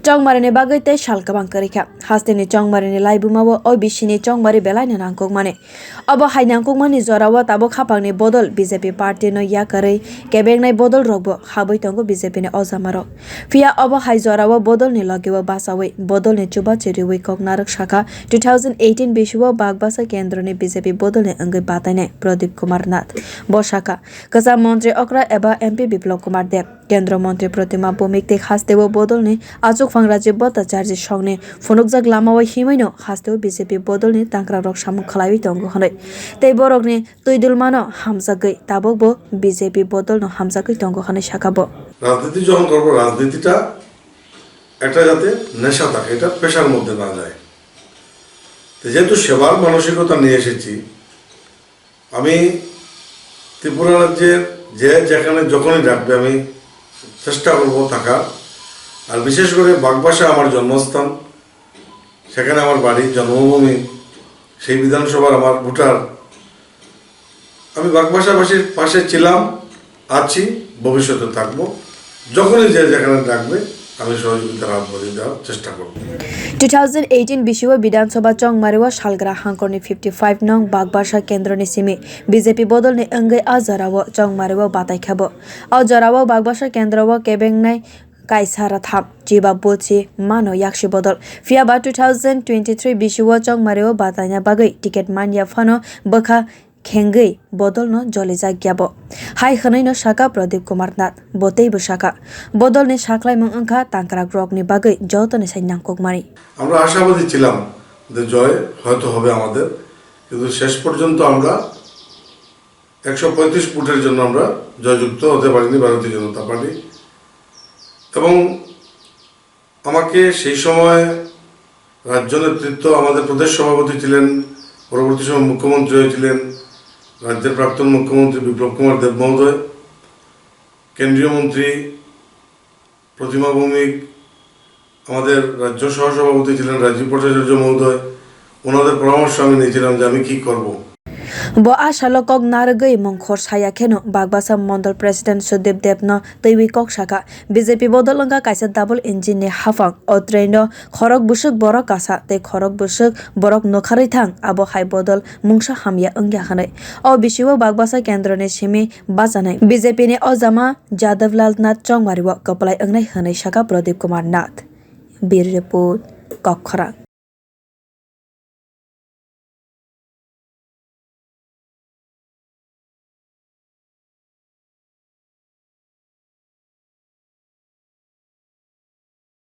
chongmarini bagwi tei salkabang korika hasteni chongmarini laibumao o bisini chongmari belaini nangkukmani abo hai nangkukmani jorao tabo khapangni bodol BJP party no yakarei kebengnai bodol rogbo haboi tongo BJP ni ojamaro fia abo hai jorao bodolni logeo basawi bodolni chuba chiriwi koknarak sakha 2018 bisio bagbasa kendroni BJP bodolni angoi bataine Pradip kumar Nath bo sakha kasam mantri okra eba MP biplop kumar dev केंद्र मंत्री प्रतिमा भूमिक हास्तेव बोदलनि आजुक राज्य बत्ताचार्य संघनि फुनुकजाक लामाव हिमैनो हास्तेव BJP बोदलनि तांक्रा रक सामु खलायि दंगो हनै तै बरकनि तुइदुलमानो हामजागै ताबकबो BJP बोदलनो हामजागै दंगो हनै साखाबो রাজনীতি যখন করব রাজনীতিটা একটা যাতে নেশা থাকে এটা পেশার মধ্যে না যায় যেহেতু সেবার মানসিকতা নিয়ে এসেছি আমি ত্রিপুরা রাজ্যের যে যেখানে যখনই ডাকবে আমি চেষ্টা করব থাকার আর বিশেষ করে বাগবাসা আমার জন্মস্থান সেখানে আমার বাড়ি জন্মভূমি সেই বিধানসভার আমার ভোটার আমি বাগবাসাবাসীর পাশে ছিলাম আছি ভবিষ্যতে থাকবো যখনই যে যেখানে ডাকবে আমি সহযোগিতার হাত বাড়িয়ে দেওয়ার চেষ্টা করব 2018 bisio বিধানসভা chongmariwa salgra hangkorni 55 nong bagbasa kendroni simi BJP bodolni angai ajarawo chongmariwa bataikhabo ajarawo bagbasa kendrawo kebengnai kaisara thap jiba bochi mano yakshi bodol fiaba 2023 bisio chongmariwa bataina bagai ticket mania phano bakha खेंगै bodolno जलेजा ग्याबो हाय खनैनो साखा प्रदीप कुमार नाथ बोतैबो साखा bodolni swlaimung अंखा तांक्राक रगनि बागै जतने साइ नांगकमारि আমরা আশাবাদী ছিলাম যে জয় হয়তো হবে আমাদের কিন্তু শেষ পর্যন্ত আমরা 135 ফুটের জন্য আমরা জয়যুক্ত হতে পারিনি ভারতীয় জনতা পার্টি এবং আমাকে সেই সময় রাজ্য নেতৃত্ব আমাদের প্রদেশ সভাপতি ছিলেন পরবর্তী সময় মুখ্যমন্ত্রী হয়েছিলেন राज्य प्राक्तन मुख्यमंत्री বিপ্লব কুমার দেব মহোদয় কেন্দ্রীয় মন্ত্রী প্রতিমা ভৌমিক আমাদের রাজ্য সহসভাপতি ছিলেন রাজীব ভট্টাচার্য মহোদয় ওনাদের পরামর্শ আমি নিয়েছিলাম যে আমি কি করব bo asalo kok nargei mongkhor saya kheno bagbasa mandal president Sudeep Debno teiwi kok saka BJP bodolanga kaisa double engine ni hafang o train no khorok busuk borok kasa tei khorok busuk borok nokharei thang abo hai bodol mungsa hamya ongya hanai o bisio bagbasa kendra ni simi bajanai BJP ni ojama Jadavlal Nath chongmariwa kaplai ongnai hanai saka Pradip Kumar Nath bir report kokkhara